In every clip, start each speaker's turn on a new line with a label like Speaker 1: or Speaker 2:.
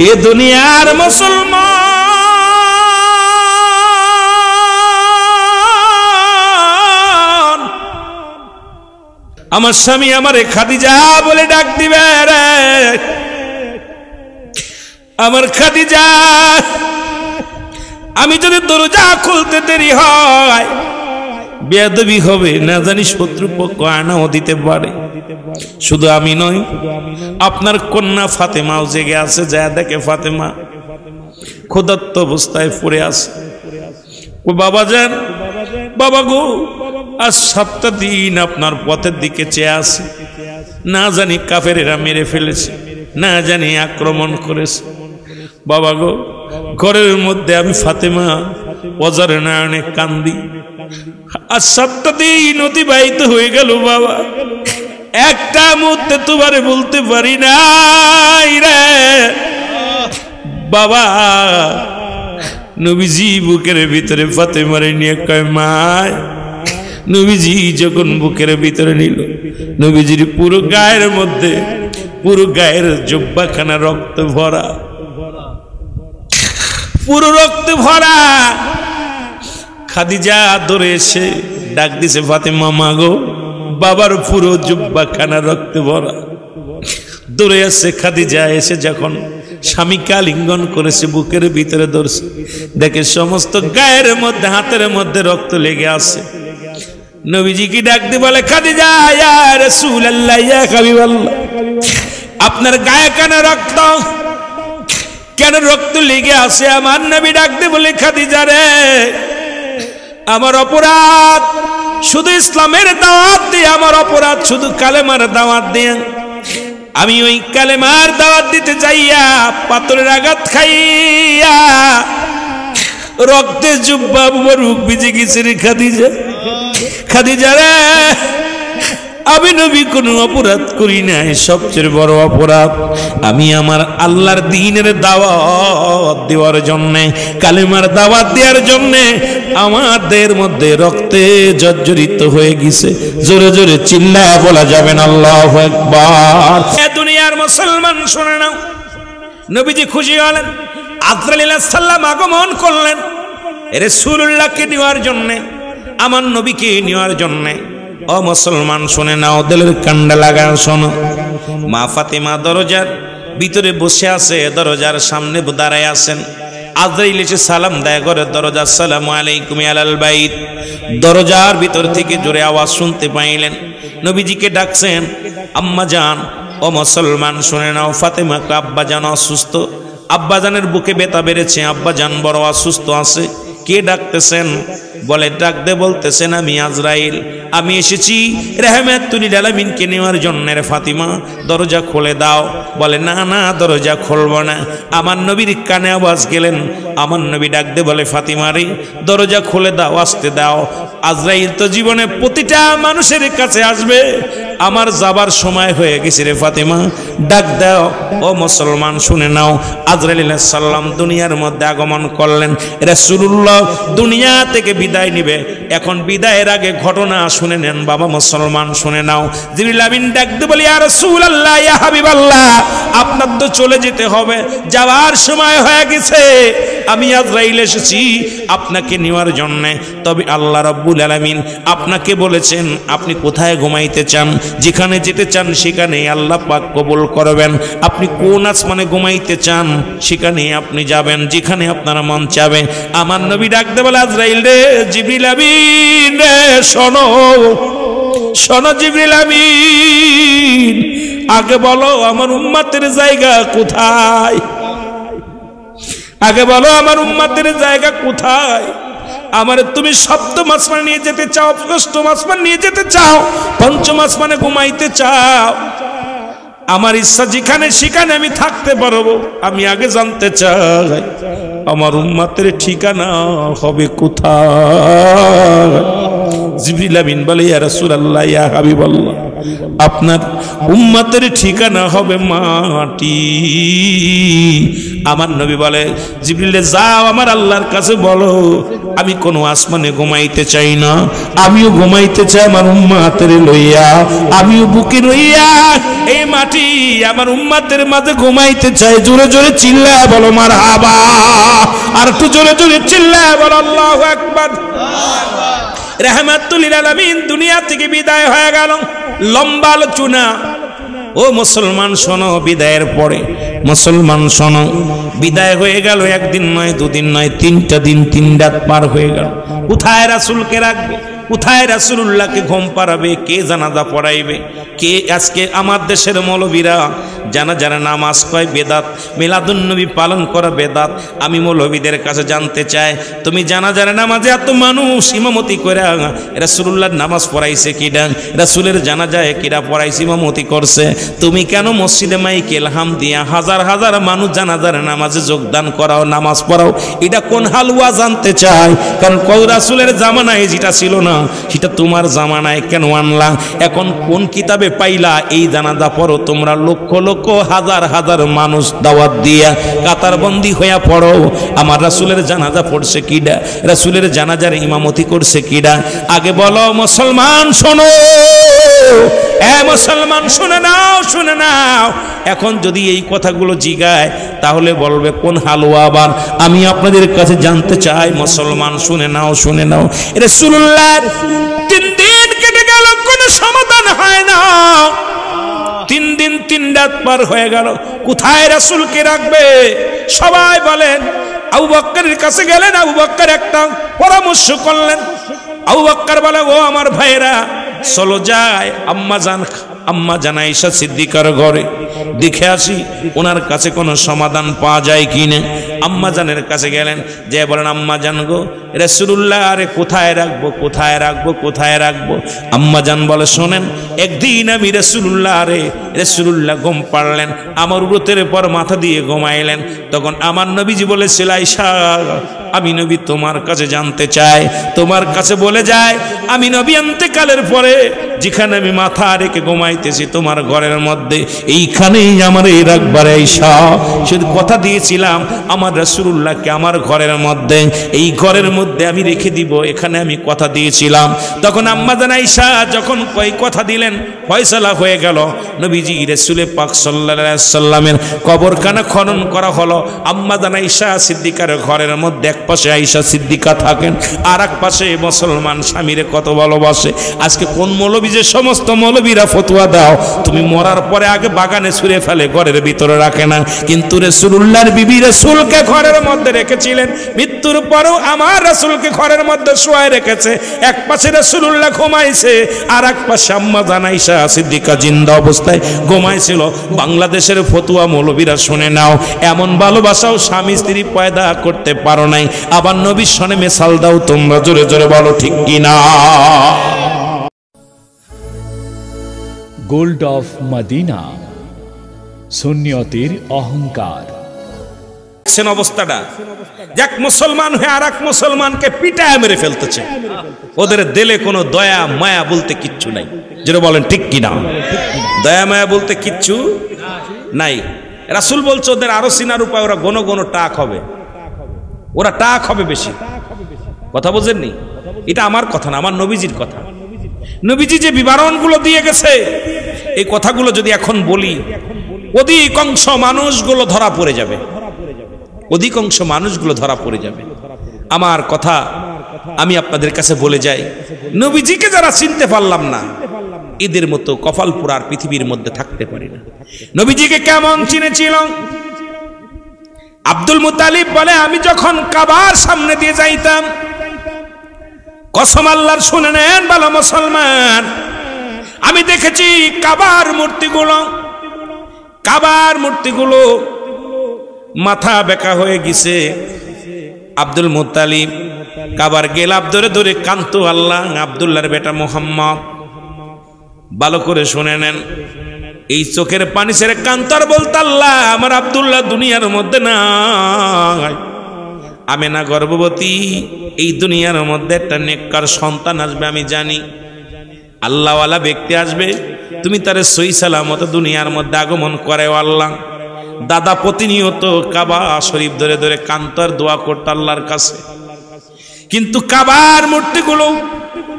Speaker 1: এ দুনিয়ার মুসলমান, আমার স্বামী আমারে খাদিজা বলে ডাক দিবে রে, আমার খাদিজা। আমি যদি দরজা খুলতে দেরি হয় বেয়াদবি হবে, না জানি শত্রুপক্ষ আনাও দিতে পারে। শুধু আমি নই, আপনার কন্যা ফাতেমাও জেগে আছে। যা দেখে ফাতেমা ক্ষুধার্ত অবস্থায় পড়ে আছে। ও বাবা যান, বাবা গো, আজ 7টা দিন আপনার পথের দিকে চেয়ে আছে, না জানি কাফেরেরা মেরে ফেলেছে, না জানি আক্রমণ করেছে। বাবা গো, ঘরের মধ্যে আমি ফাতেমা অজারে নয়নে কান্দি। আজ 7টা দিন অতিবাহিত হয়ে গেল বাবা, একটা মুহূর্তে তোমারে বলতে পারি নাই রে বাবা। নবীজি বুকের ভিতরে ফাতেমারে নিয়ে কয় মায়। নবীজি যখন বুকের ভিতরে নিল, নবীজির পুরো গায়ের মধ্যে, পুরো গায়ের জুব্বাখানা রক্ত ভরা, পুরো রক্ত ভরা। খাদিজা দৌড়ে এসে ডাক দিছে ফাতেমা, মা গো, বাবার পুরো জুব্বাখানা রক্তে ভরা। দৌড়ে আসছে খাদিজা, এসে যখন স্বামীকে আলিঙ্গন করেছে, বুকের ভিতরে ধরছে, দেখে সমস্ত গায়ের মধ্যে, হাতের মধ্যে রক্ত লেগে আছে। নবীজি কি ডাক দিয়ে বলে, খাদিজা ইয়া রাসূলুল্লাহ, ইয়া হাবিবাল্লাহ, আপনার গায়ে কেন রক্ত, কেন রক্ত লেগে আছে? আমার নবী ডাক দিয়ে বলে, খাদিজা রে, আমার অপরাধ শুধু ইসলামের দাওয়াত দিয়ে, আমার অপরাধ শুধু কালেমার দাওয়াত দিয়ে। আমি ওই কালেমার দাওয়াত দিতে যাইয়া পাথরের আঘাত খাইয়া রক্তে জুব্বা মুবারক ভিজে গেছে রে খাদিজা। খাদিজা রে, আমি নবী কোনো অপরাধ করি নাই। সবচেয়ে বড় অপরাধ আমি আমার আল্লাহর দ্বীনের দাওয়াত দেওয়ার জন্যে, কালেমার দাওয়াত দেওয়ার জন্যে আমাদের মধ্যে রক্তে জর্জরিত হয়ে গেছে। জোরে জোরে চিল্লায় বলা যাবে না আল্লাহু আকবার। দুনিয়ার মুসলমান শুনে নাও, নবীজি খুশি হলেন। আজরাইল আলাইহিস সালাম আগমন করলেন রাসূলুল্লাহকে নেওয়ার জন্যে, আমার নবীকে নেওয়ার জন্যে। ও মুসলমান শুনে নাও, দিলের কান্ডা লাগা শোনো। মা ফাতেমা দরজার ভিতরে বসে আছে, দরজার সামনে দাঁড়ায় আছেন। আজরাইল এসে সালাম দেয় ঘরের দরজা, আসসালামু আলাইকুম আলাল বাইত। দরজার ভিতর থেকে জোরে আওয়াজ শুনতে পাইলেন, নবীজিকে ডাকছেন, আম্মা জান। ও মুসলমান শুনে নাও, ফাতেমাকে আব্বা জান অসুস্থ, আব্বা জানের বুকে ব্যথা বেড়েছে, আব্বা জান বড় অসুস্থ আছে। কে ডাকতেছেন? বলে ডাক দে বলতেছেন, আমি আজরাইল, আমি এসেছি রাহমাতুল লিল আলামিনকে নেওয়ার জন্য। রে ফাতিমা, দরজা খুলে দাও। বলে না না, দরজা খুলবো না। আমার নবীর কানে আওয়াজ গেলেন, আমার নবী ডাক দে বলে, ফাতিমা রে, দরজা খুলে দাও, আসতে দাও। আজরাইল তো জীবনে প্রতিটা মানুষের কাছে আসবে, আমার যাবার সময় হয়ে গেছে রে ফাতিমা, ডাক দাও। ও মুসলমান শুনে নাও, আজরাইল আলাইহিস সালাম দুনিয়ার মধ্যে আগমন করলেন। রাসূলুল্লাহ দুনিয়া থেকে বিদায় নিবে। এখন বিদায়ের আগে ঘটনা শুনে নেন বাবা মুসলমান, শুনে নাও। জিবরিল আমিন ডাক দিয়ে বলি, ইয়া রাসূলুল্লাহ, ইয়া হাবিবাল্লাহ, আপনার তো চলে যেতে হবে, যাওয়ার সময় হয়ে গেছে। আমি আজরাইল এসেছি আপনাকে নেওয়ার জন্য। তবে আল্লাহ রাব্বুল আলামিন আপনাকে বলেছেন আপনি কোথায় ঘুমাইতে চান, যেখানে যেতে চান সেখানে আল্লাহ পাক কবুল করবেন। আপনি কোন আসমানে ঘুমাইতে চান সেখানে আপনি যাবেন, যেখানে আপনার মন চাবে। আমার নবী ডাকতে বলে, আজরাইল রে, জিবরিল আমিন রে, শোনো শোনো জিবরিল আমিন, আগে বলো আমার উম্মতের জায়গা কোথায়, আগে বলো আমার উম্মতের জায়গা কোথায়। আমার তুমি সপ্তম আসমানে নিয়ে যেতে চাও, ষষ্ঠম আসমান নিয়ে যেতে চাও, পঞ্চম আসমানে ঘুমাইতে চাও, আমার ইচ্ছা যেখানে সেখানে আমি থাকতে পারবো। আমি আগে জানতে চাই আমার উম্মতের ঠিকানা হবে কোথায়। জিবরিল আমিন বলে, ইয়া রাসূলুল্লাহ, ইয়া হাবিবাল্লাহ, আপনার উম্মতের ঠিকানা হবে মাটি। আমার নবী বলে, জিবরিল যাও আমার আল্লাহর কাছে বলো আমি কোনো আসমানে ঘুমাইতে চাই না, আমিও ঘুমাইতে চাই আমার উম্মতের লইয়া, আমিও বুকে লইয়া এই মাটি আমার উম্মতের মাঝে ঘুমাইতে চাই। জোরে জোরে চিল্লায় বলো মারহাবা, আর একটু জোরে জোরে চিল্লায় বলো আল্লাহু আকবার। রাহমাতুল লিল আলামিন দুনিয়া থেকে বিদায় হয়ে গেল। লম্বা আলোচনা। ও মুসলমান শোনো, বিদায়ের পরে মুসলমান শোনো, বিদায় হয়ে গেল একদিন নয়, দুদিন নয়, 3টা দিন 3 রাত পার হয়ে গেল। কোথায় রাসূলকে রাখবে, কোথায় রাসূলুল্লাহকে ঘুম পাড়াবে, কে জানাজা পড়াইবে, কে? আজকে আমার দেশের মৌলবীরা জানাজার নামাজ কয় বেদাত, মিলাদুন নবী পালন করা বেদাত। আমি মৌলবীদের কাছে জানতে চাই, তুমি জানাজার নামাজে এত মানুষ ইমামতি করে রাসূলুল্লাহর নামাজ পড়াইছে কিডা, রাসূলের জানাজায় কিডা পড়াইছে ইমামতি করছে, তুমি কেন মসজিদে মাইক ইলহাম দিয়া হাজার হাজার মানুষ জানাজার নামাজে যোগদান করাও, নামাজ পড়াও? এটা কোন হালুয়া জানতে চাই। কারণ কৌ রাসূলের জামানায় যেটা ছিল না সেটা তোমার জামানায় কেন আনলা? এখন কোন কিতাবে পাইলা এই জানাজা পড়ো? তোমরা লক্ষ লক্ষ হাজার হাজার মানুষ দাওয়াত দিয়া কাতারবন্দি হইয়া পড়ো। আমার রাসূলের জানাজা পড়ছে কিডা, রাসূলের জানাজার ইমামতি করছে কিডা? আগে বলো মুসলমান শোনো, এ মুসলমান শুনে নাও, শুনে নাও। এখন যদি এই কথাগুলো জিগায় তাহলে বলবে কোন হালুয়া আবার? আমি আপনাদের কাছে জানতে চাই, মুসলমান শুনে নাও, শুনে নাও। রাসূলুল্লাহ 3 দিন কেটে গেল, কোনো সমাধান হয় না। 3 দিন 3 রাত পার হয়ে গেল, কোথায় রাসূলকে রাখবে? সবাই বলেন। আবু বকরের কাছে গেলেন, আবু বকর একটা পরামর্শ করলেন। আবু বকর বলে, ও আমার ভাইরা চলো যায় আম্মা জান আয়েশা সিদ্দিকার ঘরে দেখে আসি ওনার কাছে কোনো সমাধান পাওয়া যায় কিনা। আম্মা জানের কাছে গেলেন, যে বলেন আম্মা জান গো রাসূলুল্লাহ আরে কোথায় রাখবো, কোথায় রাখবো, কোথায় রাখবো? আম্মা জান বলে, শোনেন, একদিন আমি রাসূলুল্লাহ ঘুম পাড়লেন, আমার উরতের পর মাথা দিয়ে ঘুমাইলেন। তখন আমার নবীজি বলেছিল, আয়েশা আমি নবী তোমার কাছে জানতে চাই, তোমার কাছে বলে যায় আমি নবী ইন্তেকালের পরে যেখানে আমি মাথা রেখে ঘুমাইতেছি তোমার ঘরের মধ্যে, এইখানেই আমার এই রাখবার আয়েশা। শুধু কথা দিয়েছিলাম আমার রাসূলুল্লাহকে আমার ঘরের মধ্যে, এই ঘরের মধ্যে আমি রেখে দিব, এখানে আমি কথা দিয়েছিলাম। তখন আম্মা জান আয়েশা যখন কই কথা দিলেন, ফয়সালা হয়ে গেল। নবীজি রাসূল পাক সাল্লাল্লাহু আলাইহি সাল্লামের কবরখানা খনন করা হলো। আম্মা জান আয়েশা সিদ্দিকার ঘরের মধ্যে এক পাশে আয়েশা সিদ্দিকা থাকেন, আর এক পাশে মুসলমান স্বামীরে কত ভালোবাসে। আজকে কোন মৌলবী, যে সমস্ত মৌলবীরা ফতোয়া দাও তুমি মরার পরে আগে বাগানে ছুঁড়ে ফেলে, ঘরের ভিতরে রাখে না, কিন্তু রাসূলুল্লাহর বিবি রাসূলকে ঘরের মধ্যে রেখেছিলেন। মৃত্যুর পরেও আমার রাসূলকে ঘরের মধ্যে শোয়ায় রেখেছে। এক পাশে রাসূলুল্লাহ ঘুমাইছে, আর এক পাশে আম্মা জান আয়েশা সিদ্দিকা জিন্দা অবস্থায় ঘুমাইছিল। বাংলাদেশের ফতোয়া মৌলবীরা শুনে নাও, এমন ভালোবাসাও স্বামী স্ত্রী পয়দা করতে পারো নাই, আবার নবীর সনে মেসাল দাও তোমরা, জোরে জোরে বলো ঠিক কিনা?
Speaker 2: গোল্ড অফ মদিনা, সুন্নিয়তের অহংকার।
Speaker 1: অবস্থাটা এক মুসলমান হয়ে আর এক মুসলমানকে পিটায় মেরে ফেলতেছে, ওদের দিলে কোনো দয়া মায়া বলতে কিচ্ছু নাই, যেটা বলেন ঠিক কিনা? দয়া মায়া বলতে কিচ্ছু নাই। রাসূল বলছে ওদের আরো চিনার উপায়, ওরা গণ গণ টাক হবে, ওরা টাক হবে বেশি। কথা বুঝেননি? এটা আমার কথা না, আমার নবীজির কথা। নবীজি যে বিবরণগুলো দিয়ে গেছে, এই কথাগুলো যদি এখন বলি অধিকাংশ মানুষগুলো ধরা পড়ে যাবে, অধিকাংশ মানুষগুলো ধরা পড়ে যাবে। আমার কথা আমি আপনাদের কাছে বলে যাই, নবীজিকে যারা চিনতে পারলাম না, এদের মতো কপাল পোড়ার পৃথিবীর মধ্যে থাকতে পারি না। নবীজিকে কেমন চিনেছিল? আব্দুল মুত্তালিব বলে, আমি যখন কাবার সামনে দিয়ে যাইতাম, কসম আল্লাহর শুনে নেন ভালো মুসলমান, আমি দেখেছি কাবার মূর্তিগুলো মাথা বেঁকা হয়ে গেছে। আব্দুল মুত্তালিব কাবার গেলাপ ধরে ধরে কান্ত আল্লাহ, আব্দুল্লাহর বেটা মুহাম্মদ। ভালো করে শুনে নেন, এই চোখের পানি ছেড়ে কান্তার বলতে, আল্লাহ আমার আব্দুল্লাহ দুনিয়ার মধ্যে নাই, আমেনা গর্ভবতী, এই দুনিয়ার মধ্যে একটা নেককার সন্তান আসবে, আমি জানি আল্লাহওয়ালা ব্যক্তি আসবে, তুমি তারে সহি সালামত দুনিয়ার মধ্যে আগমন করে আল্লাহ। দাদা প্রতিনিয়ত কাবা শরীফ ধরে ধরে কান্তর দোয়া করতো আল্লাহর কাছে, কিন্তু কাবার মূর্তিগুলো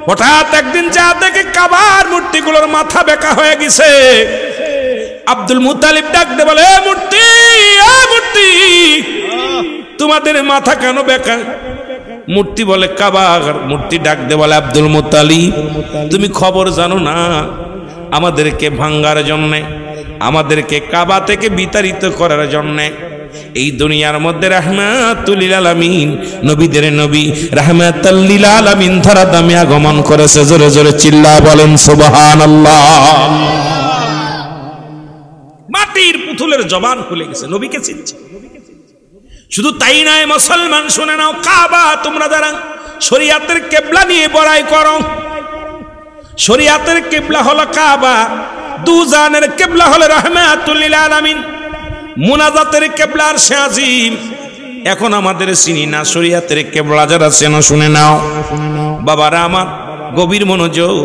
Speaker 1: হঠাৎ একদিন যা দেখে কাবার মূর্তিগুলোর মাথা বেঁকা হয়ে গেছে। আব্দুল মুত্তালিব ডাক দে বলে, মূর্তি মূর্তি তোমাদের মাথা কেন বেঁকা? মূর্তি বলে কাবার। মূর্তি ডাক দে বলে, আব্দুল মুত্তালিব তুমি খবর জানো না, আমাদেরকে ভাঙ্গার জন্যে, আমাদেরকে কাবা থেকে বিতাড়িত করার জন্যে এই দুনিয়ার মধ্যে রাহমাতুল লিল আলামিন, নবীদের নবী রাহমাতুল লিল আলামিন ধরা দামে আগমন করেছে। জোরে জোরে চিল্লায় বলেন সুবহানাল্লাহ। মাটির পুতুলের জবান খুলে গেছে, নবীকে চিনছে। শুধু তাই নয়, মুসলমান শুনে নাও, কাবা তোমরা যারা শরিয়াতের কিবলা নিয়ে বড়াই করো, শরিয়াতের কিবলা হলো কাবা, দুজানের কিবলা হলো রাহমাতুল লিল আলামিন, মুনাজাতের কিবলা আরশে আজিম। এখন আমাদের চিনি না, শরিয়াতের কিবলা যারা চেনো শুনে নাও। বাবারা আমার, গভীর মনোযোগ।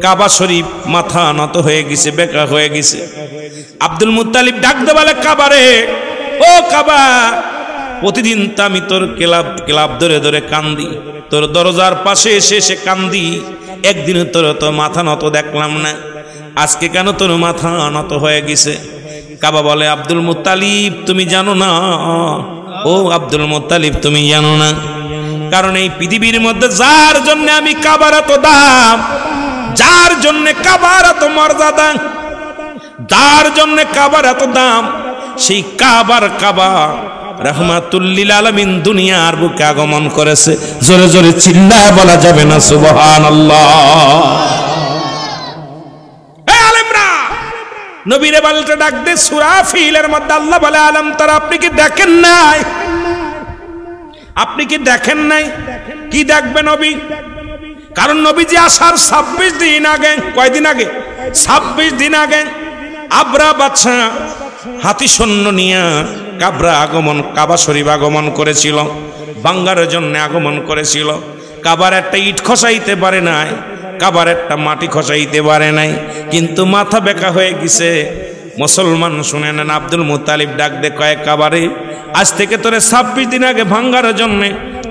Speaker 1: কাবা শরীফ মাথা নত হয়ে গেছে, বেঁকা হয়ে গেছে। আব্দুল মুত্তালিব ডাক দে বলে, কাবারে, ও কাবা, প্রতিদিন তো আমি তোর ক্লাব ধরে ধরে কান্দি, তোর দরজার পাশে এসে এসে কান্দি, একদিন তোর তো মাথা নত দেখলাম না, আজকে কেন তোর মাথা নত হয়ে গেছে? কাবা বলে, আব্দুল মুত্তালিব তুমি জানো না, ও আব্দুল মুত্তালিব তুমি জানো না, কারণ এই পৃথিবীর মধ্যে যার জন্য আমি কাবার এত দাম, যার জন্য কাবার এত মর্যাদা, যার জন্য কাবার এত দাম, সেই কাবার কাবা রাহমাতুল লিল আলামিন দুনিয়ার বুকে আগমন করেছে। জোরে জোরে চিল্লায় বলা যাবে না সুবহানাল্লাহ? নবীরে বলতে ডাক দে, সূরা ফিলের মধ্যে আল্লাহ বলে, আলম তারা, আপনি কি দেখেন নাই? আপনি কি দেখেন নাই? কি দেখবে নবী? কারণ নবীজি আসার 26 দিন আগে, কয়দিন আগে? 26 দিন আগে আবরা বাদশা হাতি সৈন্য নিয়ে কাবা শরীফ আগমন করেছিল, ভাঙ্গার জন্য আগমন করেছিল। কাবার একটা ইট খসাইতে পারে নাই, কাবার একটা মাটি খসাইতে পারে নাই, কিন্তু মাথা বেঁকা হয়ে গেছে। মুসলমান শুনে নেন, আব্দুল মুত্তালিব ডাক দে, কয়েক কাবারে, আজ থেকে তোরে 26 দিন আগে ভাঙ্গার জন্যে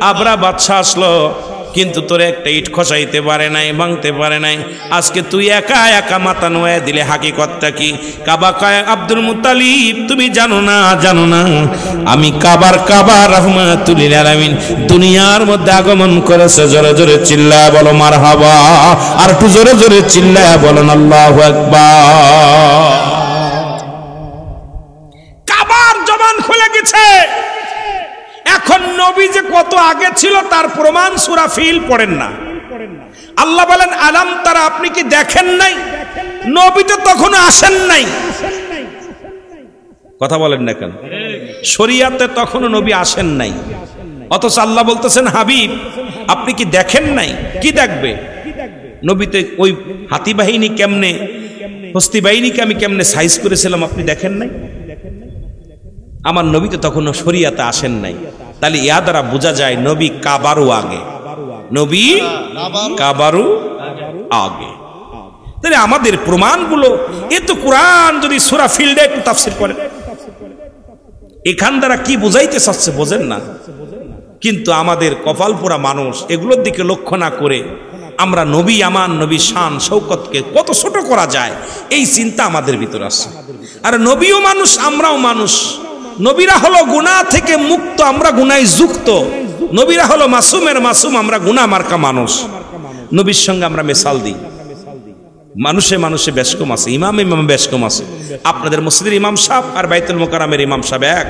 Speaker 1: আবরা বাদশা আসলো, কিন্তু তোরে একটা ইট খসাইতে পারে নাই, ভাঙতে পারে নাই। আজকে তুই একা একা মাথা নোয়া দিলে, হাকিকতটা কি? কাবা কয়, আব্দুল মুত্তালিব তুমি জানো না, জানো না, আমি কাবা রাহমাতুল লিল আলামিন দুনিয়ার মধ্যে আগমন করেছে। জোরে জোরে চিল্লায় বলো মারহাবা, আর একটু জোরে জোরে চিল্লায় বলেন আল্লাহু আকবার। কাবার জবান খুলে গেছে। এখন নবী যে কত আগে ছিল তার প্রমাণ সূরা ফিল পড়েন না। আল্লাহ বলেন, আলাম তারা, আপনি কি দেখেন নাই? নবী তো তখনও আসেন নাই। কথা বলেন না কেন? শরিয়াতে তখনও নবী আসেন নাই, অথচ আল্লাহ বলতেছেন, হাবিব আপনি কি দেখেন নাই? কি দেখবে? নবীতে ওই হাতি বাহিনী কেমনে, হস্তি বাহিনীকে আমি কেমনে সাইজ করেছিলাম আপনি দেখেন নাই? আমার নবী তো তখনও শরিয়াতে আসেন নাই। তাহলে ইয়া দ্বারা বোঝা যায় নবী কাবারও আগে, নবী কাবারও আগে। তাহলে আমাদের প্রমাণগুলো, এ তো কোরআন যদি সূরা ফিলডে একটু তাফসীর করেন, এখান দ্বারা কি বোঝাইতে চাচ্ছে বোঝেন না। কিন্তু আমাদের কপাল পোড়া মানুষ এগুলোর দিকে লক্ষ্য না করে আমরা নবী, আমার নবী শান শৌকতকে কত ছোট করা যায় এই চিন্তা আমাদের ভিতর আছে। আর নবীও মানুষ, আমরাও মানুষ। নবীরা হলো গুনাহ থেকে মুক্ত, আমরা গুনায় যুক্ত। নবীরা হলো মাসুমের মাসুম, আমরা গুনাহ মার্কা মানুষ। নবীর সঙ্গে আমরা মিসাল দিই, মানুষে মানুষে বেশ কম আছে, ইমামে বেশ কম আছে। আপনাদের মসজিদের ইমাম সাহেব আর বাইতুল মোকাররমের ইমাম সাহেব এক।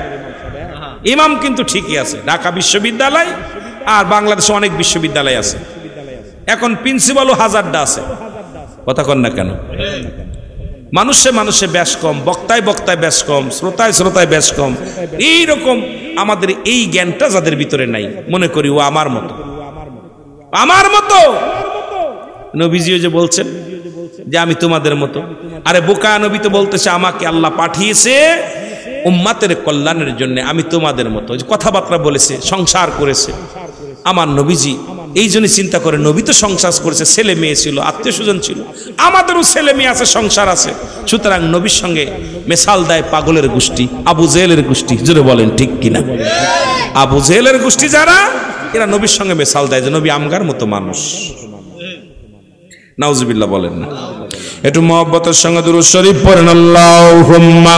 Speaker 1: ইমাম কিন্তু ঠিকই আছে, ঢাকা বিশ্ববিদ্যালয় আর বাংলাদেশে অনেক বিশ্ববিদ্যালয় আছে। এখন প্রিন্সিপালও হাজারটা আছে, কথা কন না কেন? মানুষে মানুষে বেশ কম, বক্তায় বক্তায় বেশ কম, শ্রোতায় শ্রোতায় বেশ কম। এইরকম আমাদের এই জ্ঞানটা যাদের ভিতরে নাই, মনে করি ও আমার মতো, আমার মতো। নবীজিও যে বলছেন যে আমি তোমাদের মতো, আরে বোকা নবী তো বলতেছে আমাকে আল্লাহ পাঠিয়েছে উম্মাতের কল্যাণের জন্য, আমি তোমাদের মতো। কথাবার্তা বলেছে, সংসার করেছে। আমার নবীজি এই জন্য চিন্তা করে নবী তো সংসার করেছে, ছেলে মেয়ে ছিল, আত্মীয় স্বজন ছিল, আমাদেরও ছেলে মেয়ে আছে, সংসার আছে। সুতরাং নবীর সঙ্গে মেসাল দেয় পাগলের গোষ্ঠী, আবু জেহেলের গোষ্ঠী। জোরে বলেন ঠিক কিনা? আবু জেহেলের গোষ্ঠী যারা, এরা নবীর সঙ্গে মেসাল দেয় যে নবী আমগার মতো মানুষ। নাউজুবিল্লাহ বলেন না? একটু মহব্বতের সঙ্গে দুরূদ শরীফ পড়েন, আল্লাহুম্মা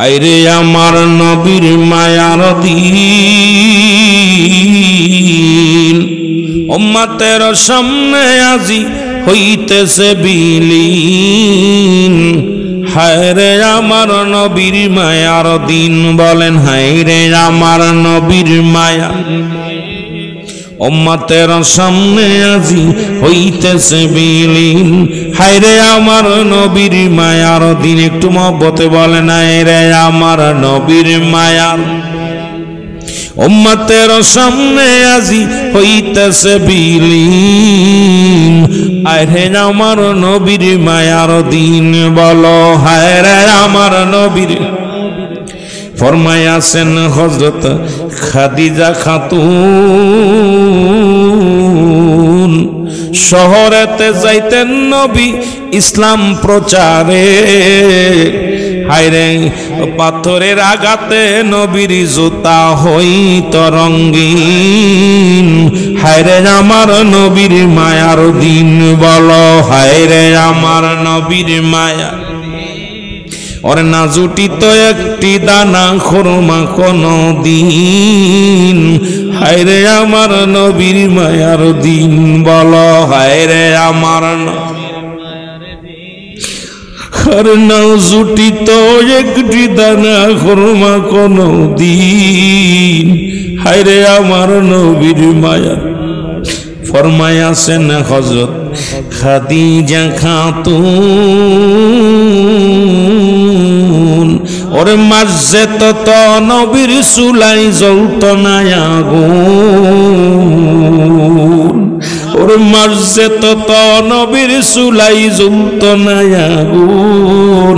Speaker 1: আইরে আমার নবীর মায়ার দিন, উম্মতের সামনে আজি হইতেছে বিলীন। হায়রে আমার নবীর মায়ার দিন, বলেন হায়রে আমার নবীর মায়া, উম্মতের সামনে আজি হইতেছে বিলীন। হায়রে আমার নবীর মায়ার দিন, একটু মহব্বতে বলেন হায়রে আমার নবীর মায়ার, উম্মতের সামনে আজি হইতেছে বিলীন। আরে আমার নবীর মায়ার দিন, বলো হায়রে আমার নবীর। ফরমায়াছেন হযরত খাদিজা খাতুন, শহরেতে যাইতেন নবী ইসলাম প্রচারে। হায়রে পাথরের আঘাতে নবীর জুতা হইত রঙ্গিন। হায়রে আমার নবীর মায়ার দিন, বলো হায়রে আমার নবীর মায়া। ওরে না জুটিত একটি দানা খুরমা কোনো দিন। হায়রে আমার নবীর মায়ার দিন, বলো হায়রে আমার আর না জুটিত একটি দানা খুরমা কোনো দিন। হায়রে আমার নবীর মায়া। ফরমায়াছেন হযরত খাদিজা খাতুন, ওরে মাঝে তো নবীর চুলাই জ্বলত না আগুন। ওরে মাঝে তো নবীর চুলাই জ্বলত না আগুন।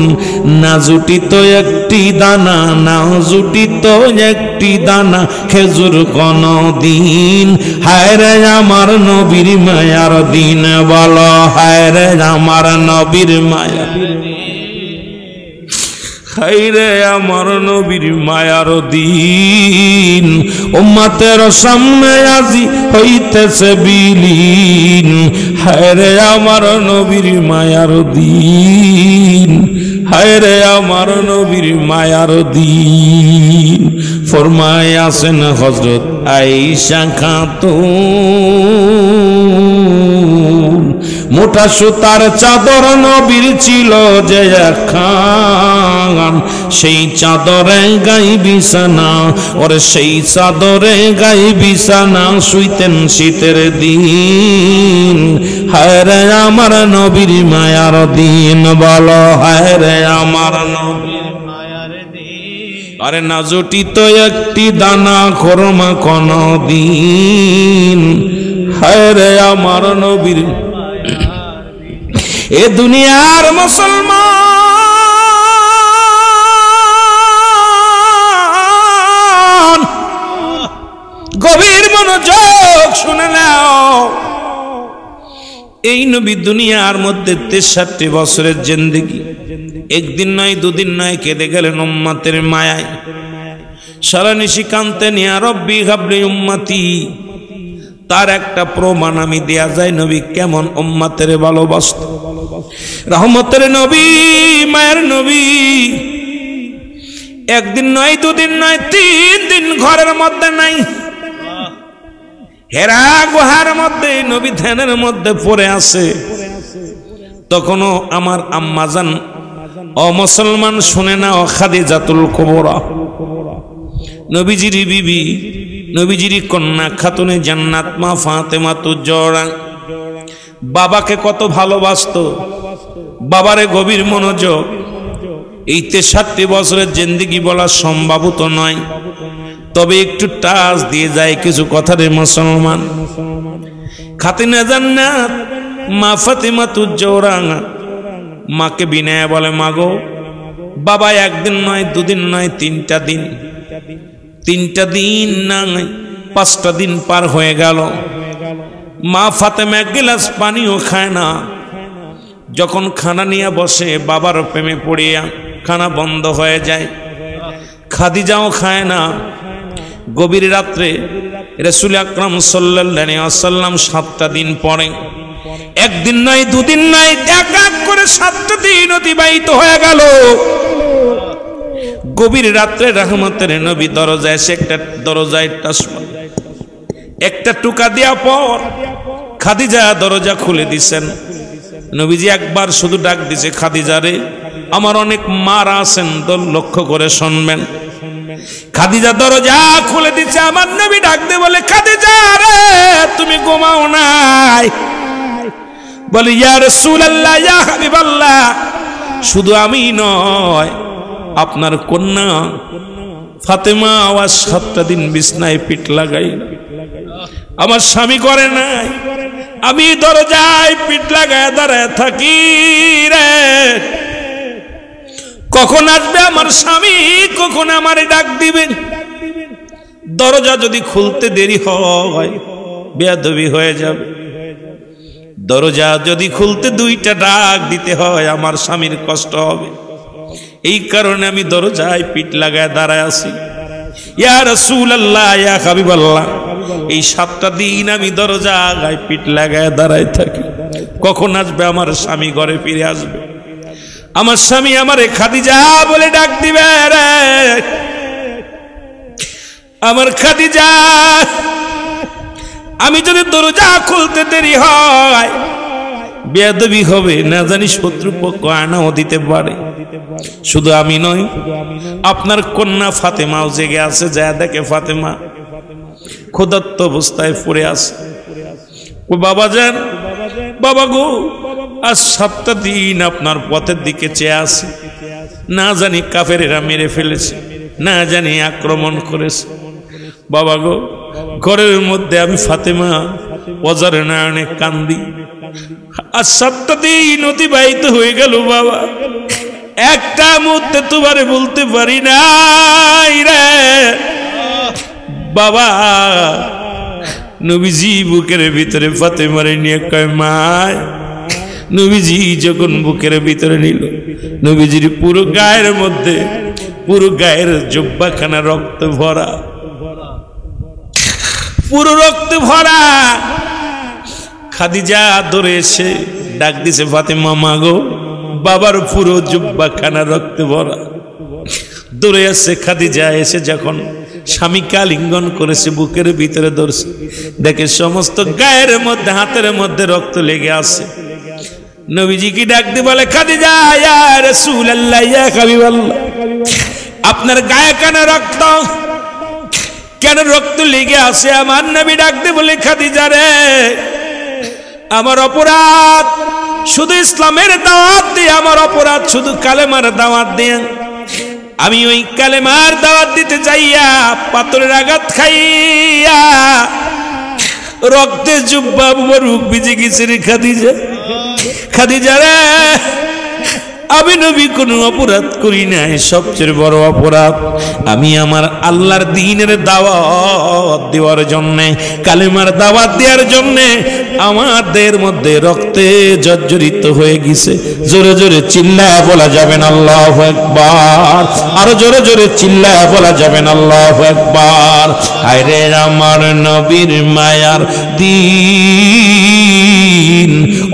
Speaker 1: না জুটিত একটি দানা, না জুটিত একটি দানা খেজুর কোন দিন। হায়রে আমার নবীর মায়ার দিন, বলো হায়রে আমার নবীর মায়া। হায়রে আমার নবীর মায়ার দিন, উম্মতের সামনে আজি হইতেছে বিলীন। হায়রে আমার নবীর মায়ার দিন, হায়রে আমার নবীর মায়ার দিন। ফরমায়াছেন হযরত আয়েশা খাতুন, মোটা সুতার চাদর নবীর ছিল যে একখান। সেই চাদরে গাই বিছানা, ওরে সেই চাদরে গাই বিছানা শুইতেন শীতের দিন। হায়রে আমার নবীর মায়ার দিন, বলো হায়রে আমার নবীর মায়ার দিন। আরে না জুটিত একটি দানা খুরমা কোন দিন। হায়রে আমার নবীর। এ দুনিয়ার মুসলমান গভীর মনোযোগ শুনে নাও। এই নবী দুনিয়ার মধ্যে 63 বছরের জিন্দেগি, একদিন নয় দুদিন নয় কেঁদে গেলেন উম্মতের মায়ায়। সারা নিশি কানতেন, ইয়া রব্বি হাবলি উম্মতি। তার একটা প্রমাণ আমি দেয়া যায় নবী কেমন উম্মতের ভালোবাসত। রহমতের নবী, মায়ের নবী, একদিন নয় দুদিন নয় 3 দিন ঘরের মধ্যে নাই। হেরা গুহার মধ্যে নবী ধ্যানের মধ্যে পড়ে আছে। তখনও আমার আম্মাজান ও মুসলমান শুনে না, ও খাদিজাতুল কুবরা, নবীজির বিবি, নবীজির কন্যা খাতুনে জান্নাত মা ফাতেমাতুজ জোহরা বাবাকে কত ভালোবাসতো, বাবারে গভীর মনোযোগ। এই 63 বছরের জিন্দেগি বলা সম্ভব তো নয়, তবে একটু টাচ দিয়ে যায় কিছু কথা রে মুসলমান। খাতুনে জান্নাত মা ফাতেমাতুজ জোহরা মাকে বিনয়ে বলে, মাগো বাবা একদিন নয়, দুদিন নয়, 3টা দিন, 3টা দিন নয় 5টা দিন পার হয়ে গেল। মা ফাতেমা এক গ্লাস পানিও খায় না। যখন খানা নিয়ে বসে বাবার প্রেমে পড়িয়া খানা বন্ধ হয়ে যায়। খাদিজাও খায় না। গভীর রাত্রে রাসূল আকরাম সাল্লাল্লাহু আলাইহি ওয়াসাল্লাম 7টা দিন পরে, একদিন নয়, দুদিন নয়, এক এক করে 7টা দিন অতিবাহিত হয়ে গেল। গভীর রাত্রে রহমতের নবী দরজায় এসে দরজায় একটা টুকা দেওয়ার পর খাদিজা দরজা খুলে দিছেন। নবীজি একবার শুধু ডাক দিছে, খাদিজা রে, আমার অনেক মারা আছেন, লক্ষ্য করে শুনবেন। খাদিজা দরজা খুলে দিচ্ছে। আমার নবী ডাক দিয়ে বলে, খাদিজা রে, তুমি ঘুমাও নাই? বলে, ইয়া রাসূলুল্লাহ, ইয়া হাবিবাল্লাহ, শুধু আমি নয়, আপনার কন্যা ফাতেমা আবার 7টা দিন বিছনায় পিঠ লাগাই, আমার স্বামী করে নাই, আমি দরজায় পিঠ লাগায় দাঁড়ায় থাকি রে। কখন আসবে আমার স্বামী, কখন আমারে ডাক দিবেন? দরজা যদি খুলতে দেরি হয় বেয়াদবি হয়ে যাবে। দরজা যদি খুলতে 2টা ডাক দিতে হয় আমার স্বামীর কষ্ট হবে। এই কারণে আমি দরজায় পিঠ লাগায় দাঁড়ায় আছি। ইয়া রাসূলুল্লাহ, ইয়া হাবিবাল্লাহ, এই 7টা দিন আমি দরজায় পিঠ লাগায় দাঁড়ায় থাকি, কখন আসবে আমার স্বামী ঘরে ফিরে আসবে? আমার স্বামী আমারে খাদিজা বলে ডাক দিবে রে। আমার খাদিজা, আমি যদি দরজা খুলতে দেরি হয় বেয়াদবি হবে, না জানি শত্রুপক্ষ আনাও দিতে পারে। শুধু আমি নয়, আপনার কন্যা ফাতেমাও জেগে আছে। যা দেখে ফাতেমা ক্ষুধার্ত অবস্থায় পড়ে আছে। ও বাবা যান, বাবা গো, আজ 7টা দিন আপনার পথের দিকে চেয়ে আছে, না জানি কাফেরেরা মেরে ফেলেছে, না জানি আক্রমণ করেছে। বাবা গো, ঘরের মধ্যে আমি ফাতেমা অজারে নয়নে কান্দি। আজ 7টা দিন অতিবাহিত হয়ে গেল বাবা, একটা মুহূর্তে তোমারে বলতে পারি নাই রে বাবা। নবীজি বুকের ভিতরে ফাতেমারে নিয়ে কয়, মা। নবীজি যখন বুকের ভিতরে নিল, নবীজির পুরো গায়ের মধ্যে, পুরো গায়ের জুব্বাখানা রক্ত ভরা, পুরো রক্ত ভরা। খাদিজা দৌড়ে এসে ডাক দিছে, ফাতেমা মা গো, বাবার পুরো জুব্বাখানা রক্ত ভরা। দৌড়ে আসছে খাদিজা, এসে যখন স্বামীকে আলিঙ্গন করেছে, বুকের ভিতরে ধরছে, দেখে সমস্ত গায়ের মধ্যে, হাতের মধ্যে রক্ত লেগে আছে। নবীজি কি ডাক দিয়ে বলে, খাদিজা, ইয়া রাসূলুল্লাহ, ইয়া হাবিবাল্লাহ, আপনার গায়ে কেন রক্ত, কেন রক্ত লেগে আছে? আমার নবী ডাক দিয়ে বলে, খাদিজা রে, আমার অপরাধ শুধু ইসলামের দাওয়াত দিয়ে, আমার অপরাধ শুধু কালেমার দাওয়াত দিয়ে। আমি ওই কালেমার দাওয়াত দিতে যাইয়া পাথরের আঘাত খাইয়া রক্তে জুব্বা মুবারক ভিজে গেছে রে খাদিজা। খাদিজা রে, আমি নবী কোনো অপরাধ করি নাই। সবচেয়ে বড় অপরাধ আমি আমার আল্লাহর দ্বীনের দাওয়াত দেওয়ার জন্য, কালেমার দাওয়াত দেওয়ার জন্য আমাদের মধ্যে রক্তে জর্জরিত হয়ে গেছে। জোরে জোরে চিল্লায়া বলা যাবেন আল্লাহু আকবার, আরো জোরে জোরে চিল্লায়া বলা যাবেন আল্লাহু আকবার। আরে আমার নবীর মায়ার দ্বীন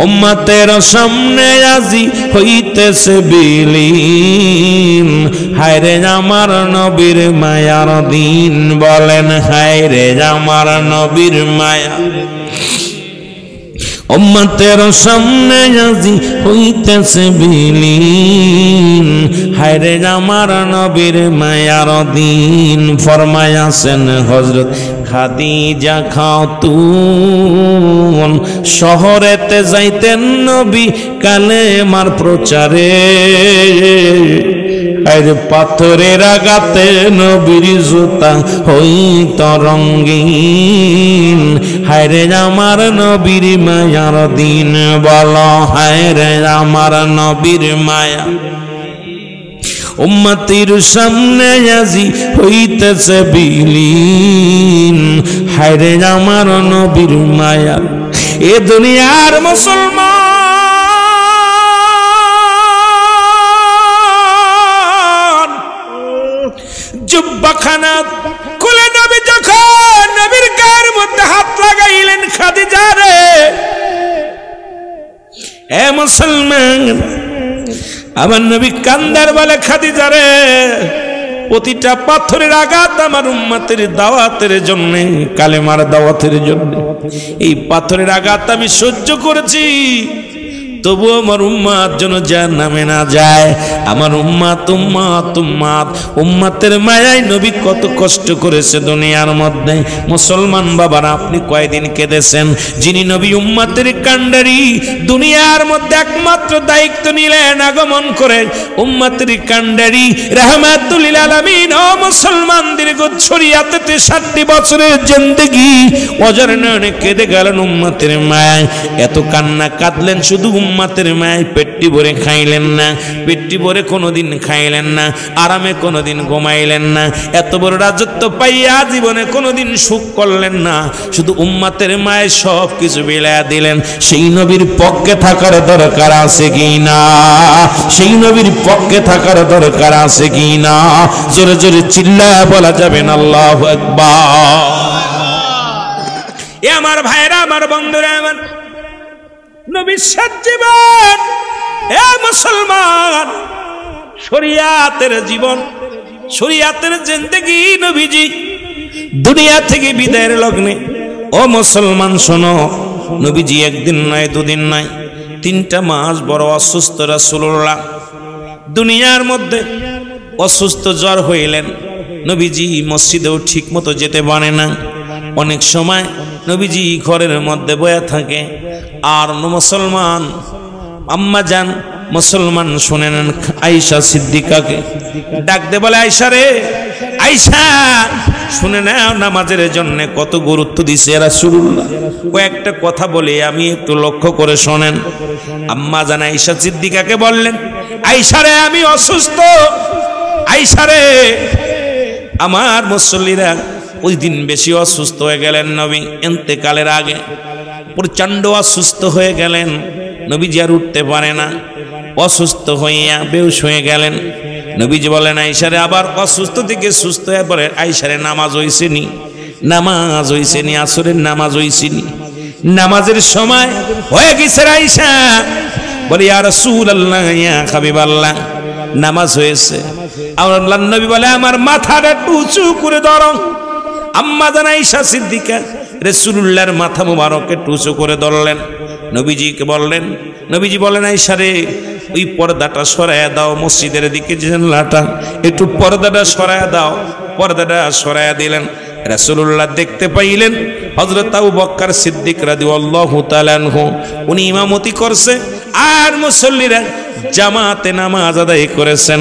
Speaker 1: উম্মতের সামনে আজি হইতেছে বিলীন। হায়রে আমার নবীর মায়ার দ্বীন, বলেন হায়রে আমার নবীর মায়া উম্মতের সামনে আজি হইতেছে বিলীন। হায়রে আমার নবীর মায়ার দ্বীন। ফরমায়াছেন হযরত খাদিজা খাতুন, শহরেতে যাইতেন নবী কালেমার প্রচারে। আরে পাথরের আঘাতে নবীর জুতা হইত রঙিন। হায়রে আমার নবীর মায়ার দিন, বল হায়রে আমার নবীর মায়া উম্মতির সামনে আজি হইতেছে বিলীন। হায়রে আমার নবীর মায়া এ দুনিয়ার মুসলমান। জুব্বাখানা খুলে নবী যখন নবীর গায়ের মধ্যে হাত লাগাইলেন, খাদিজা রে এ মুসলমান, আমার নবী কান্দার বলে খাদিজা রে, প্রতিটা পাথরের আঘাত আমার উম্মতের দাওয়াতের জন্য, কালেমার দাওয়াতের জন্য। এই পাথরের আঘাত আমি সহ্য করেছি, তবু আমার উম্মাত যেন জাহান্নামে না যায়। আমার উম্মাত উম্মাত উম্মাত উম্মাতের মায়ায় নবী কত কষ্ট করেছে দুনিয়ার মধ্যে। মুসলমান বাবারা, আপনি কয়দিন কেঁদেছেন? যিনি নবী উম্মাতের কান্ডারি, দুনিয়ার মধ্যে একমাত্র দায়িত্ব নিলেন আগমন করে উম্মাতের কান্ডারি রাহমাতুল লিল আলামিন। ও মুসলমান, দীর্ঘ শরিয়াতে 60 বছরের জিন্দেগি অজর নয়নে কেঁদে গেলেন উম্মাতের মায়ায়। এত কান্না কাঁদলেন শুধু উম্মাতের মায়ায়। পেটটি ভরে খাইলেন না, পেটটি ভরে কোনোদিন খাইলেন না, আরামে কোনোদিন ঘুমাইলেন না। এত বড় রাজত্ব পাইয়া জীবনে কোনোদিন সুখ করলেন না, শুধু উম্মাতের মায়ের সব কিছু বিলায়া দিলেন। সেই নবীর পক্ষে থাকার দরকার আছে কি না? সেই নবীর পক্ষে থাকার দরকার আছে কি না? জোরে জোরে চিল্লায়া বলা যাবে না আল্লাহু আকবার। এ আমার ভাইরা, আমার বন্ধুরা, আমার নবীর জীবন, এ মুসলমান, শরিয়াতের জীবন, শরিয়াতের জিন্দেগি। নবীজি দুনিয়া থেকে বিদায়ের লগ্নে, ও মুসলমান শোনো, নবীজি একদিন নয়, দুদিন নয়, 3টা মাস বড় অসুস্থ রাসূলুল্লাহ। দুনিয়ার মধ্যে অসুস্থ, জ্বর হইলেন। নবীজি মসজিদেও ঠিক মতো যেতে পারে না। অনেক সময় নবীজি ঘরের মধ্যে বয়া থাকে। আর মুসলমান আম্মা যান মুসলমান শুনে নেন, আয়েশা সিদ্দিকাকে ডাক দে, বলে আয়েশা রে, আয়েশা শুনে নাও, নামাজের জন্য কত গুরুত্ব দিছে রাসূলুল্লাহ। কয়েকটা কথা বলে আমি একটু লক্ষ্য করে শোনেন। আম্মা জান আয়েশা সিদ্দিকাকে বললেন, আয়েশা রে আমি অসুস্থ, আয়েশা রে। আমার মুসল্লিরা ওই দিন বেশি অসুস্থ হয়ে গেলেন। নবী ইন্তেকালের আগে প্রচন্ড অসুস্থ হয়ে গেলেন। নবীজি আর উঠতে পারে না, অসুস্থ হইয়া বেহুশ হয়ে গেলেন। নবীজি বলেন, আয়েশারে আবার অসুস্থ থেকে সুস্থ হয়ে পড়ে, আয়েশারে নামাজ হইছেনি, নামাজ হইছেনি, আসরের নামাজ হইছেনি, নামাজের সময় হয়ে গেছে। আয়েশা বলে, ইয়া রাসূলুল্লাহ, ইয়া হাবিবাল্লাহ, নামাজ হয়েছে। আল্লাহর নবী বলে, আমার মাথাটা একটু উঁচু করে ধরো। আম্মা জান আয়েশা সিদ্দিকা রাসূলুল্লাহর মাথা মুবারক একটু উঁচু করে ধরলেন। নবীজিকে বললেন, নবীজি বলেন, আয়েশা রে ওই পর্দাটা সরাইয়া দাও, মসজিদের দিকে জানলাটা একটু পর্দাটা সরাইয়া দাও। পর্দাটা সরাইয়া দিলেন। রাসূলুল্লাহ দেখতে পাইলেন হযরত আবু বকর সিদ্দিক রাদিয়াল্লাহু তাআলা আনহু, উনি ইমামতি করছে আর মুসল্লিরা জামাতে নামাজ আদায় করেছেন।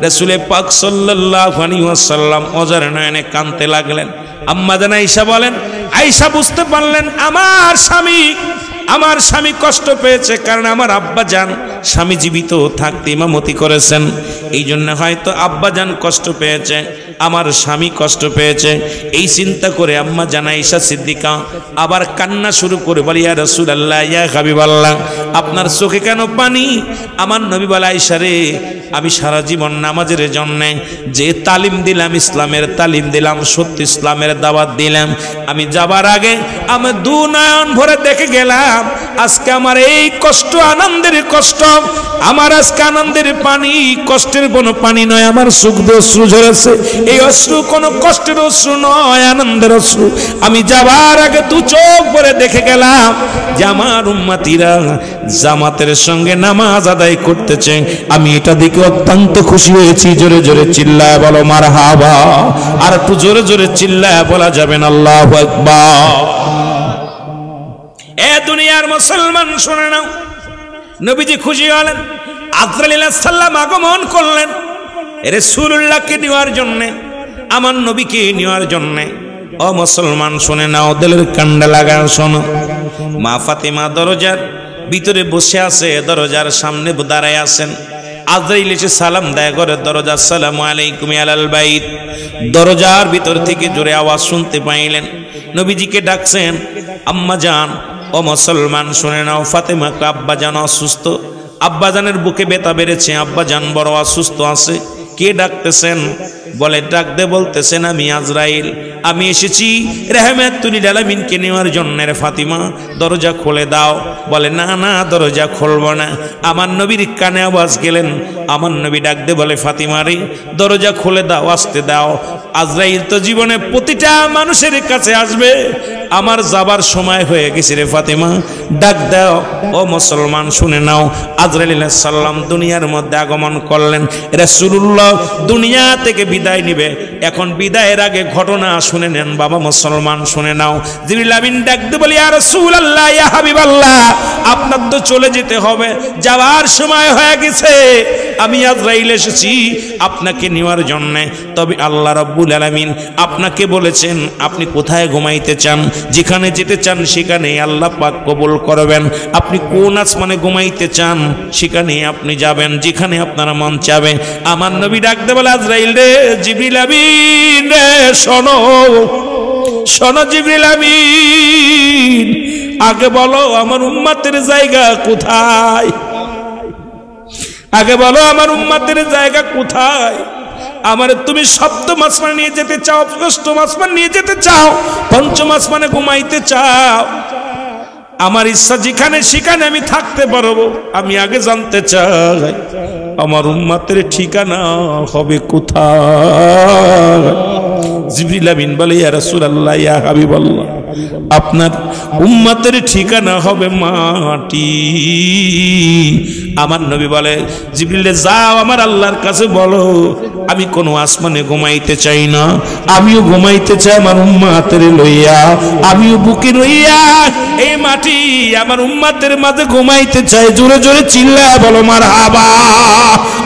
Speaker 1: রাসূলে পাক সাল্লাল্লাহু আলাইহি ওয়াসাল্লাম অজর নয়নে কাঁদতে লাগলেন। আম্মা জান আয়েশা বলেন, আয়েশা বুঝতে পারলেন আমার স্বামী কষ্ট পেয়েছে, কারণ আমার আব্বা জান স্বামী জীবিত থাকতে ইমামতি করেছেন। এই জন্য হয়তো আব্বা জান কষ্ট পেয়েছে, আমার স্বামী কষ্ট পেয়েছে। এই চিন্তা করে আম্মা জান আয়েশা সিদ্দিকা আবার কান্না শুরু করে বলি, ইয়া রাসূলুল্লাহ, ইয়া হাবিবাল্লাহ, আপনার চোখে কেন পানি? আমার নবী বলে, আয়েশা রে, আমি সারা জীবন নামাজের জন্য যে তালিম দিলাম, ইসলামের তালিম দিলাম, সত্য ইসলামের দাওয়াত দিলাম, আমি যাবার আগে আমি দু নয়ন ভরে দেখে গেলাম আজকে আমার এই কষ্ট, আনন্দের কষ্ট, আমার আজকে আনন্দের পানি, কষ্টের কোনো পানি নয়, আমার সুখ অশ্রু ঝরেছে। এই অশ্রু কোনো কষ্টের অশ্রু নয়, আনন্দের অশ্রু। আমি যাবার আগে দু চোখ ভরে দেখে গেলাম যে আমার উম্মতিরা জামাতের সঙ্গে নামাজ আদায় করতেছে। আমি এটা দেখে অত্যন্ত খুশি হয়েছি। জোরে জোরে চিল্লায় বলো মারহাবা। আর একটু জোরে জোরে চিল্লায় বলা যাবেন আল্লাহু আকবার। এ দুনিয়ার মুসলমান শুনে নাও, নবীজি খুশি হলেন। আজরাইল আলাইহিস সালাম আগমন করলেন রাসূলুল্লাহকে নেওয়ার জন্য, আমার নবীকে নেওয়ার জন্য। ও মুসলমান শুনে নাও, দিলের কান্ডা লাগা শোনো। মা ফাতেমা দরজার ভিতরে বসে আছে, দরজার সামনে দাঁড়ায় আছেন। আজরাইল এসে সালাম দেয় ঘরের দরজা, আসসালামু আলাইকুম আলাল বাইত। দরজার ভিতর থেকে জোরে আওয়াজ শুনতে পাইলেন, নবীজিকে ডাকছেন, আম্মা জান ও মুসলমান শুনে নাও, ফাতেমাকে আব্বাজান অসুস্থ, আব্বাজানের বুকে ব্যথা বেড়েছে, আব্বাজান বড় অসুস্থ আছে। কে ডাকতেছেন? বলে ডাকতে বলতেছেন আমি আজরাইল, আমি এসেছি রাহমাতুল লিল আলামিনকে নেওয়ার জন্য। রে ফাতিমা দরজা খুলে দাও। বলে না না, দরজা খুলবো না। আমার নবীর কানে আওয়াজ গেলেন, আমার নবী ডাকতে বলে ফাতিমা রে দরজা খুলে দাও, আসতে দাও। আজরাইল তো জীবনে প্রতিটা মানুষের কাছে আসবে, আমার যাবার সময় হয়ে গেছে রে ফাতিমা, ডাক দাও। ও মুসলমান শুনে নাও, আজরাইল আলাইহিস সালাম দুনিয়ার মধ্যে আগমন করলেন। রাসূলুল্লাহ দুনিয়া থেকে বিদায় নিবে। এখন বিদায়ের আগে ঘটনা শুনে নেন বাবা মুসলমান, শুনে নাও। জিবরিল আমিন ডাকতে বলি, ইয়া রাসূলুল্লাহ, ইয়া হাবিবাল্লাহ, আপনার তো চলে যেতে হবে, যাওয়ার সময় হয়ে গেছে। আমি আজরাইল এসেছি আপনাকে নেওয়ার জন্য। তবে আল্লাহ রাব্বুল আলামিন আপনাকে বলেছেন আপনি কোথায় ঘুমাইতে চান, যেখানে যেতে চান সেখানে আল্লাহ পাক কবুল করবেন। আপনি কোন আসমানে ঘুমাইতে চান সেখানে আপনি যাবেন, যেখানে আপনার মন চাবে। আমার নবী ডাকতে বলে, আজরাইল রে, জিবরিল আমিন রে, শোনো শোনো জিবরিল আমিন, আগে বলো আমার উম্মতের জায়গা কোথায়, আগে বলো আমার উম্মতের জায়গা কোথায়। আমার তুমি সপ্তম আসমানে নিয়ে যেতে চাও, অষ্টম আসমান নিয়ে যেতে চাও, পঞ্চম আসমানে ঘুমাইতে চাও, আমার ইচ্ছা যেখানে সেখানে আমি থাকতে পারবো। আমি আগে জানতে চাই আমার উম্মতের ঠিকানা হবে কোথায়। জিবরিল আমিন বলে, ইয়া রাসূলুল্লাহ, ইয়া হাবিবাল্লাহ, আপনার উম্মতের ঠিকানা হবে মাটি। আমার নবী বলে, জিবরিল যাও আমার আল্লাহর কাছে বলো আমি কোনো আসমানে ঘুমাইতে চাই না, আমিও ঘুমাইতে চাই আমার উম্মতের লইয়া, আমিও বুকে লইয়া এই মাটি আমার উম্মতের মাঝে ঘুমাইতে চাই। জোরে জোরে চিল্লায় বলো মারহাবা,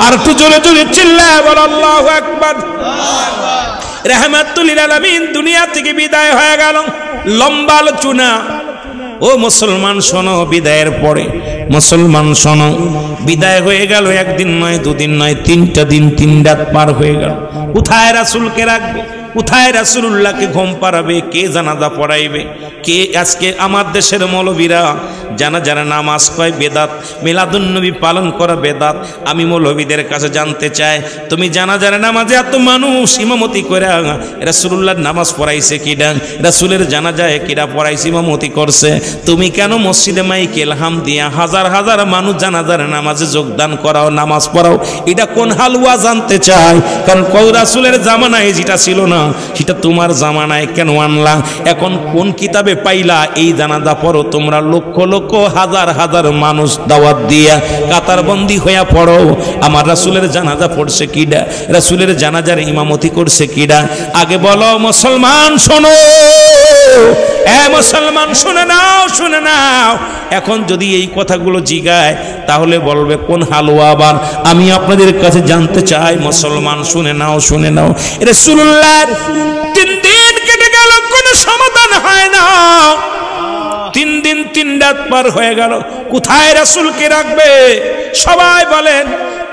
Speaker 1: আর একটু জোরে জোরে চিল্লায় বলো আল্লাহু আকবার। রাহমাতুল লিল আলামিন দুনিয়া থেকে বিদায় হয়ে গেল। লম্বা আলোচনা। ও মুসলমান শোনো, বিদায়ের পরে মুসলমান শোনো, বিদায় হয়ে গেল, একদিন নয়, দুদিন নয়, 3টা দিন 3 রাত পার হয়ে গেল। কোথায় রাসূলকে রাখবে, কোথায় রাসূলুল্লাহকে ঘুম পাড়াবে, কে জানাজা পড়াইবে, কে? আজকে আমার দেশের মৌলবীরা জানাজার নামাজ কয় বেদাত, মিলাদুন নবী পালন করা বেদাত। আমি মৌলবীদের কাছে জানতে চাই, তুমি জানাজার নামাজে এত মানুষ ইমামতি করে রাসূলুল্লাহর নামাজ পড়াইছে কিডা, রাসূলের জানাজায় কিডা পড়াইছে, ইমামতি করছে, তুমি কেন মসজিদে মাইকে ইলহাম দিয়া হাজার হাজার মানুষ জানাজার নামাজে যোগদান করাও, নামাজ পড়াও? এটা কোন হালুয়া জানতে চাই। কারণ কৌ রাসূলের জামানায় যেটা ছিল না সেটা তোমার জামানায় কেন আনলা? এখন কোন কিতাবে পাইলা এই জানাজা পড়ো? তোমরা লক্ষ লক্ষ হাজার হাজার মানুষ দাওয়াত দিয়া কাতারবন্দি হইয়া পড়ো, আমার রাসূলের জানাজা পড়ছে কিডা, রাসূলের জানাজার ইমামতি করছে কিডা? আগে বলো মুসলমান শোনো, এ মুসলমান শুনে নাও, শুনে নাও। এখন যদি এই কথাগুলো জিগায় তাহলে বলবে কোন হালুয়া আবার। আমি আপনাদের কাছে জানতে চাই, মুসলমান শুনে নাও, শুনে নাও। রাসূলুল্লাহ 3 দিন কেটে গেল, কোনো সমাধান হয় না। 3 দিন 3 রাত পার হয়ে গেল, কোথায় রাসূলকে রাখবে? সবাই বলেন।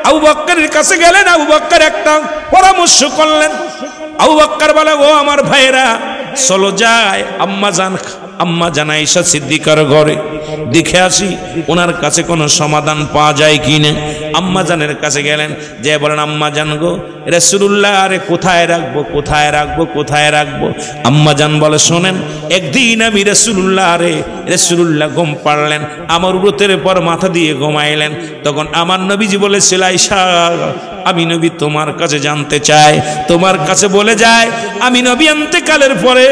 Speaker 1: আবু বকরের কাছে গেলেন, আবু বকর একটা পরামর্শ করলেন। আবু বকর বলে, ও আমার ভাইরা চলো যাই আম্মা জান আয়েশা সিদ্দিকার ঘরে দেখে আসি ওনার কাছে কোনো সমাধান পাওয়া যায় কিনা। আম্মা জানের কাছে গেলেন, যে বলেন আম্মা জান গো, রাসূলুল্লাহ আরে কোথায় রাখবো, কোথায় রাখবো, কোথায় রাখবো? আম্মা জান বলে, শোনেন, একদিন আমি রাসূলুল্লাহ ঘুম পাড়লেন, আমার উরতের পর মাথা দিয়ে ঘুমাইলেন। তখন আমার নবীজি বলেছিল, আয়েশা আমি নবী তোমার কাছে জানতে চাই, তোমার কাছে বলে যায় আমি নবী ইন্তেকালের পরে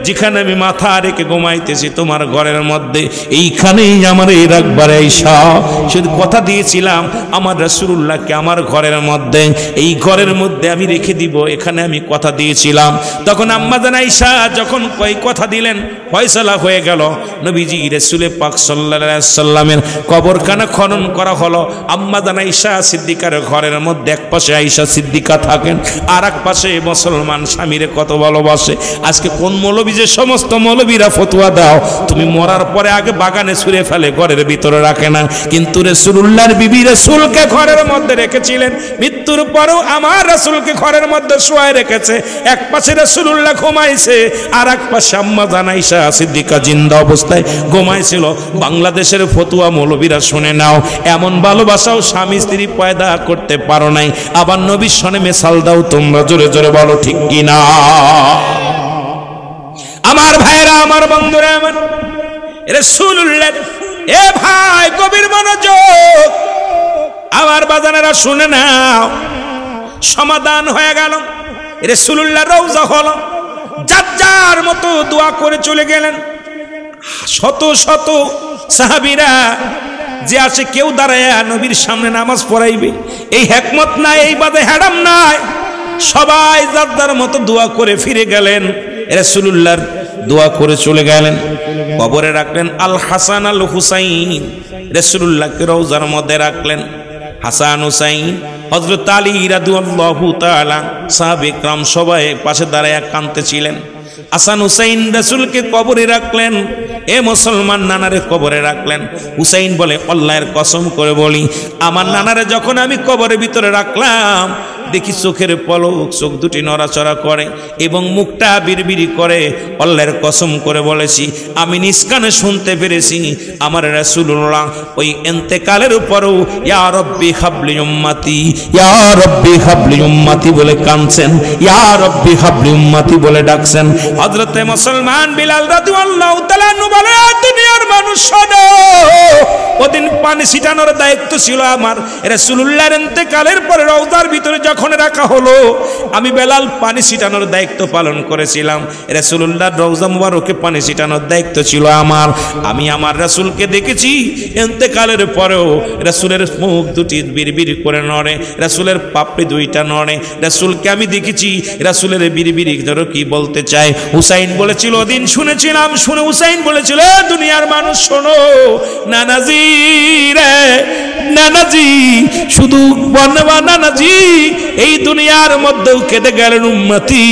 Speaker 1: যেখানে আমি মাথা রেখে ঘুমাইতেছি তোমার ঘরের মধ্যে, এইখানেই আমার এই রাখবার আয়েশা। শুধু কথা দিয়েছিলাম আমার রাসূলুল্লাহকে আমার ঘরের মধ্যে, এই ঘরের মধ্যে আমি রেখে দিব, এখানে আমি কথা দিয়েছিলাম। তখন আম্মা জান আয়েশা যখন কই কথা দিলেন, ফয়সালা হয়ে গেল। নবীজি রাসূল পাক সাল্লাল্লাহু আলাইহি সাল্লামের কবরখানা খনন করা হলো। আম্মা জান আয়েশা সিদ্দিকার ঘরের মধ্যে পাশে আয়েশা সিদ্দিকা থাকেন, আর এক পাশে মুসলমান স্বামীরে কত ভালোবাসে। আজকে কোন মৌলবী যে সমস্ত মৌলবীরা ফতোয়া দাও তুমি মরার পরে আগে বাগানে ছুঁড়ে ফেলে, ঘরের ভিতরে রাখে না, কিন্তু রাসূলুল্লাহর বিবি রাসূলকে ঘরের মধ্যে রেখেছিলেন, মৃত্যুর পরেও আমার রাসূলকে ঘরের মধ্যে শোয়ায় রেখেছে। এক পাশে রাসূলুল্লাহ ঘুমাইছে, আর এক পাশে আম্মা জান আয়েশা সিদ্দিকা জিন্দা অবস্থায় ঘুমাইছিল। বাংলাদেশের ফতুয়া মৌলবীরা শুনে নাও, এমন ভালোবাসাও স্বামী স্ত্রী পয়দা করতে পারো নাই, আবার নবীর সনে মেসাল দাও তোমরা, জোরে জোরে বলো ঠিক কিনা। আমার ভাইরা, আমার বন্ধুরা, আমার রাসূলুল্লাহ, এ ভাই গভীর মনোযোগ, আমার বাজানেরা শুনে নাও। সমাধান হয়ে গেল, রাসূলুল্লাহ রওজা হলো, যার যার মতো দোয়া করে চলে গেলেন। শত শত সাহাবীরা যে আসে, কেউ দাঁড়ায়া নবীর সামনে নামাজ পড়াইবে এই হিকমত নাই, এই বাদে হারাম নাই। সবাই যার যার মতো দোয়া করে ফিরে গেলেন, রাসূলুল্লাহর দোয়া করে চলে গেলেন। কবরে রাখলেন আল হাসান আল হুসাইন, রাসূলুল্লাহকে রওজার মধ্যে রাখলেন। হাসান হুসাইন, হযরত আলী রাদিয়াল্লাহু তাআলা, সাহাবে کرام সবাই পাশে দাঁড়ায় কাঁদতেছিলেন। হাসান হুসাইন রাসূলকে কবরে রাখলেন, এ মুসলমান নানারে কবরে রাখলেন। হুসাইন বলে, আল্লাহর কসম করে বলি, আমার নানারে যখন আমি কবরের ভিতরে রাখলাম দেখি চোখের পলক, চোখ দুটি নড়াচড়া করে এবং মুখটা বিড়বিড়ি করে। আল্লাহর কসম করে বলেছি, আমি নিজ কানে শুনতে পেরেছি আমার রাসূলুল্লাহ ওই ইন্তেকালের উপরও ইয়া রব্বি হাবলি উম্মতি, ইয়া রব্বি হাবলি উম্মতি বলে কাঁদছেন, ইয়া রব্বি হাবলি উম্মতি বলে ডাকছেন। হযরতে মুসলমান বিলাল রাদিয়াল্লাহু তাআলা আনহু বলে, দুনিয়ার মানুষ শোনো, ওদিন পানি ছিটানোর দায়িত্ব ছিল আমার। রাসূলুল্লাহর ইন্তেকালের পরে রওজার ভিতরে যখন রাখা হলো, আমি বেলাল পানি ছিটানোর দায়িত্ব পালন করেছিলাম। রাসূলুল্লাহর রওজা মুবারকে পানি ছিটানোর দায়িত্ব ছিল আমার। আমি আমার রাসূলকে দেখেছি ইন্তেকালের পরেও রাসূলের মুখ দুটি বিড়বিড় করে নড়ে, রাসূলের পাপড়ি দুইটা নড়ে। রাসূলকে আমি দেখেছি, রাসূলের বিড়বিড় ধরো কি বলতে চায়। হুসাইন বলেছিল, ওদিন শুনেছিলাম, শুনে হুসাইন বলেছিল, দুনিয়ার মানুষ শোনো, নানাজি রে নানাজি, শুধু বলবা নানাজি, এই দুনিয়ার মধ্যেও কেঁদে গেলেন উম্মতি,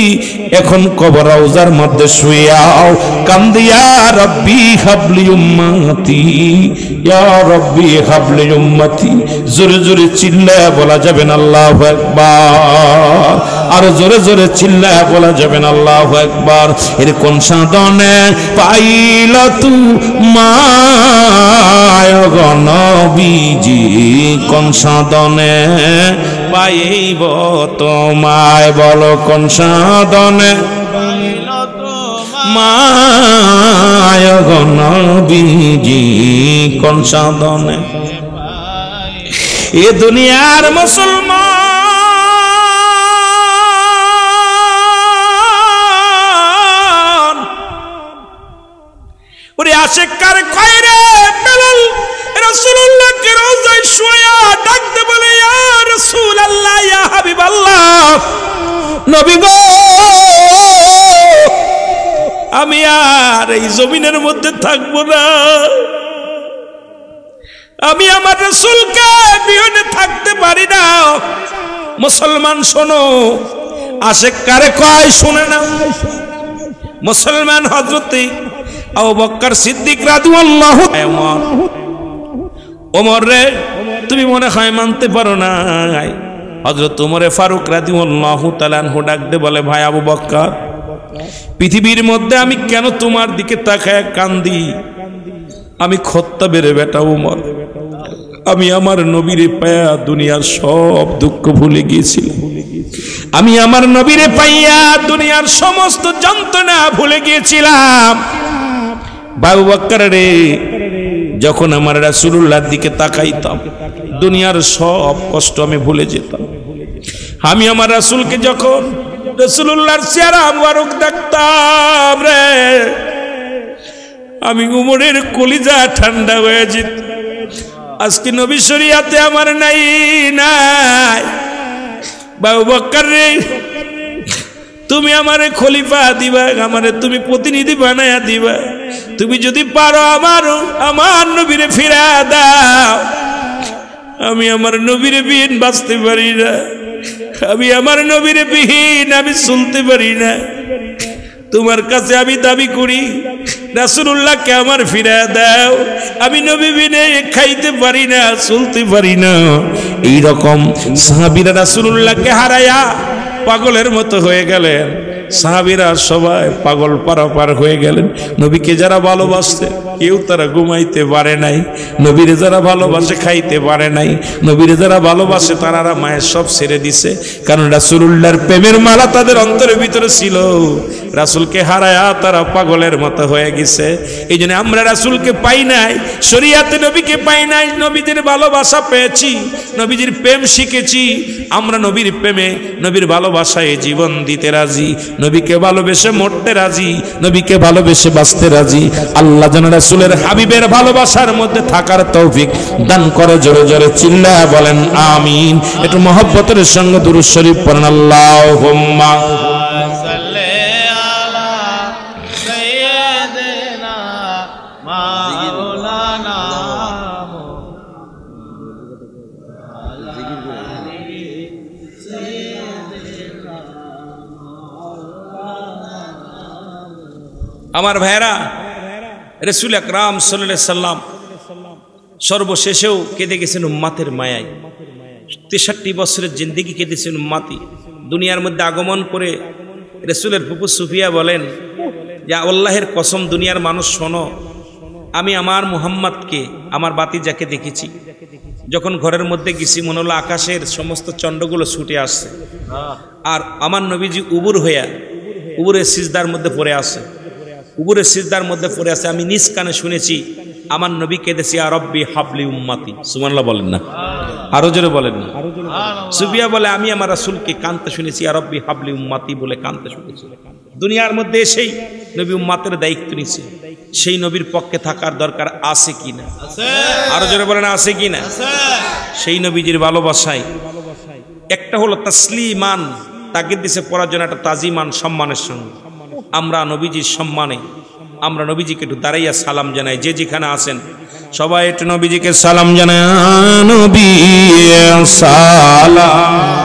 Speaker 1: এখন কবর রওজার মধ্যে শুয়াও কান্দিয়া রব্বি হাবলি উম্মতি, ইয়া রব্বি হাবলি উম্মতি। জোরে জোরে চিল্লায়া বলা যাবে না আল্লাহু আকবার, আর জোরে জোরে চিল্লায়া বলা যাবে না আল্লাহু আকবার। এর কোন সাধনে পাইল তু মায় গনবীজি, কোন সাধনে পাইব তোমায়, বলো কোন সাধনে পাইল তোমায় গনবীজি, কোন সাধনে। এ দুনিয়ার মুসলমান ওরে আশেক কার কয় রে বেলাল রাসূলুল্লাহকে রওজায় শুয়া ডাকতে বলে, ইয়া রাসূলুল্লাহ, ইয়া হাবিবাল্লাহ, নবী গো, আমি আর এই জমিনের মধ্যে থাকবো না, আমি আমার রাসূলকে বিহনে থাকতে পারি না। মুসলমান শোনো, আশেক কারে কয় শুনে না। মুসলমান হযরতে আবু বকর সিদ্দিক রাদিয়াল্লাহু তাআলা, ওমর রে তুমি মনে হয় মানতে পারো না। হযরত ওমরে ফারুক রাদিয়াল্লাহু তাআলা আনহু ডাক দে বলে, ভাই আবু বকর, পৃথিবীর মধ্যে আমি কেন তোমার দিকে তাকায় কান্দি? আমি খত্তাবের বেটা ওমর, আমি আমার নবীরে পাইয়া দুনিয়ার সব দুঃখ ভুলে গিয়েছিলাম, আমি আমার নবীরে পাইয়া দুনিয়ার সমস্ত যন্ত্রণা ভুলে গিয়েছিলাম। আবু বকর রে, যখন আমার রাসূলুল্লাহর দিকে তাকাইতাম দুনিয়ার সব কষ্ট আমি ভুলে যেতাম। আমি আমার রাসূলকে যখন রাসূলুল্লাহর চেহারা মুবারক দেখতাম রে, আমি উমরের কলিজা ঠান্ডা হয়ে যেত। আজকে নবী শরীয়তে আমার নাই নাই। আবু বকর রে, তুমি আমারে খলিফা দিবা, আমারে তুমি প্রতিনিধি বানায়া দিবা। তুমি যদি পারো আমার নবীরে ফিরা দাও, আমি আমার নবীরে বিন বাঁচতে পারি না। আমি আমার নবীর বিহীন আমি চলতে পারি না। তোমার কাছে আমি দাবি করি রাসূলুল্লাহকে আমার ফিরা দাও, আমি নবী বিনে খাইতে পারি না, চলতে পারি না। এইরকম সাহাবীরা রাসূলুল্লাহকে হারায়া পাগলের মতো হয়ে গেলেন। সাহাবীরা সবাই পাগল পারাপার হয়ে গেলেন। নবীকে যারা ভালোবাসতে কেউ তারা ঘুমাইতে পারে নাই, নবীরে যারা ভালোবাসে খাইতে পারে নাই, নবীরে যারা ভালোবাসে তারা মায়ের সব ছেড়ে দিছে। কারণ রাসূলুল্লাহর প্রেমের মালা তাদের অন্তরের ভিতরে ছিল। রাসূলকে হারায়া তারা পাগলের মতো হয়ে গেছে। এই জন্য আমরা রাসূলকে পাই নাই, শরীয়তে নবীকে পাই নাই, নবীদের ভালোবাসা পেয়েছি, নবীজির প্রেম শিখেছি। আমরা নবীর প্রেমে নবীর ভালোবাসায় জীবন দিতে রাজি, নবীকে ভালোবেসে মরতে রাজি, নবীকে ভালোবেসে বাঁচতে রাজি। আল্লাহ যেন রাসূলের হাবিবের ভালোবাসার মধ্যে থাকার তৌফিক দান করে। জোরে জোরে চিল্লায়া বলেন আমিন। একটু মহব্বতের সঙ্গে দুরূদ শরীফ পড়েন। আল্লাহুম্মা
Speaker 3: সাল্লি আলা সাইয়্যিদিনা মাওলানা
Speaker 1: আমার ভাইরা, রাসূল আকরাম সাল্লাল্লাহু আলাইহি সাল্লাম সর্বশেষেও কেঁদে গেছেন উম্মতের মায়ায়। 63 বছরের জিন্দেগি কেঁদেছেন উম্মতি। দুনিয়ার মধ্যে আগমন করে রাসূলের ফুফু সুফিয়া বলেন যে আল্লাহর কসম দুনিয়ার মানুষ শোনো, আমি আমার মুহাম্মদকে আমার বাতিজাকে দেখেছি। যখন ঘরের মধ্যে গেছি মনে হলো আকাশের সমস্ত চন্দ্রগুলো ছুটে আসছে, আর আমার নবীজি উবুরের সিজদার মধ্যে পড়ে আছে, উবুরের সিজদার মধ্যে পড়ে আছে। আমি নিজ কানে শুনেছি আমার নবী কেঁদেছি, ইয়া রব্বি হাবলি উম্মতি। সুবহানাল্লাহ বলেন না, আরো জোরে বলেন না। সুফিয়া বলে আমি আমার রাসূলকে কাঁদতে শুনেছি, ইয়া রব্বি হাবলি উম্মতি বলে কাঁদতে শুনেছি। দুনিয়ার মধ্যে এসেই নবী উম্মতের দায়িত্ব নিছে, সেই নবীর পক্ষে থাকার দরকার আছে কিনা? আরো জোরে বলেন আছে কিনা? সেই নবীজির ভালোবাসায় একটা হলো তাসলিমান, তাকে দিছে পড়ার জন্য একটা তাজিমান, সম্মানের সঙ্গে। আমরা নবীজির সম্মানে আমরা নবীজিকে একটু দাঁড়াইয়া সালাম জানাই। যে যেখানে আছেন সবাই একটু নবীজিকে সালাম জানাই। নবী সালাম